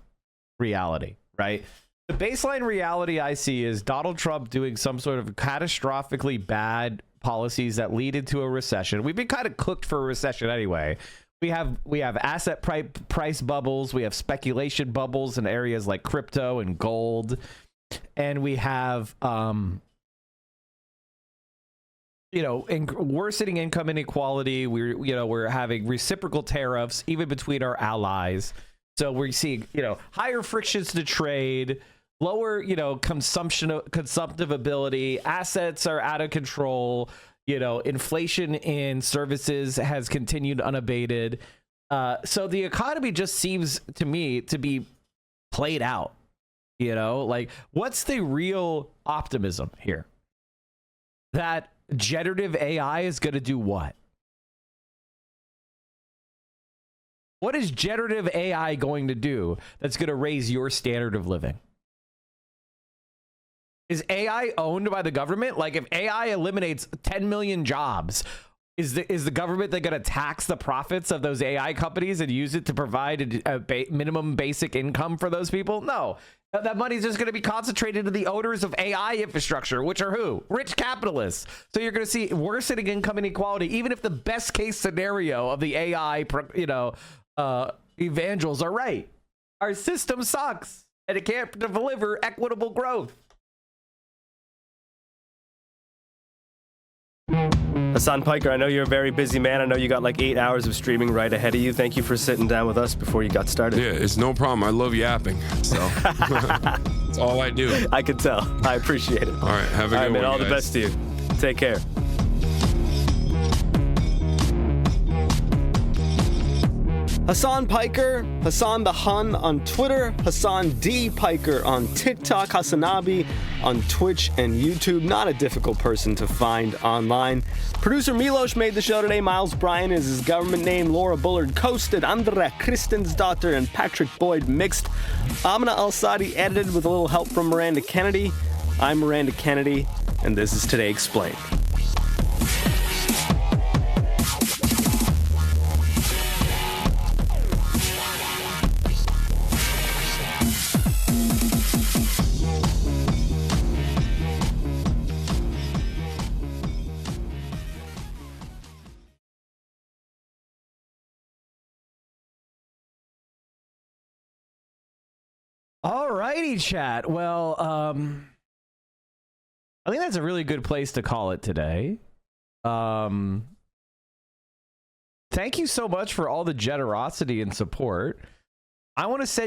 reality, right? The baseline reality I see is Donald Trump doing some sort of catastrophically bad policies that lead into a recession. We've been kind of cooked for a recession anyway. We have asset price bubbles. We have speculation bubbles in areas like crypto and gold, and we have worsening income inequality. We're having reciprocal tariffs even between our allies. So we're seeing higher frictions to trade, lower consumptive ability. Assets are out of control. Inflation in services has continued unabated. So the economy just seems to me to be played out. What's the real optimism here? That generative AI is going to do what? What is generative AI going to do that's going to raise your standard of living? Is AI owned by the government? Like if AI eliminates 10 million jobs, is the government going to tax the profits of those AI companies and use it to provide a minimum basic income for those people? No. That money is just going to be concentrated in the owners of AI infrastructure, which are who? Rich capitalists. So you're going to see worsening income inequality, even if the best case scenario of the AI, evangels are right. Our system sucks and it can't deliver equitable growth. Hasan Piker, I know you're a very busy man. I know you got like 8 hours of streaming right ahead of you. Thank you for sitting down with us before you got started. Yeah, it's no problem. I love yapping. So that's all I do. I can tell. I appreciate it. All right, have a good one, man, all guys. the best to you. Take care. Hassan Piker, Hassan the Hun on Twitter, Hassan D. Piker on TikTok, Hasanabi on Twitch and YouTube. Not a difficult person to find online. Producer Milos made the show today. Miles Bryan is his government name. Laura Bullard coasted. Andrea Christensdottir and Patrick Boyd mixed. Amina Al-Sadi edited with a little help from Miranda Kennedy. I'm Miranda Kennedy, and this is Today Explained. Alrighty, chat. Well, I think that's a really good place to call it today. Thank you so much for all the generosity and support. I want to send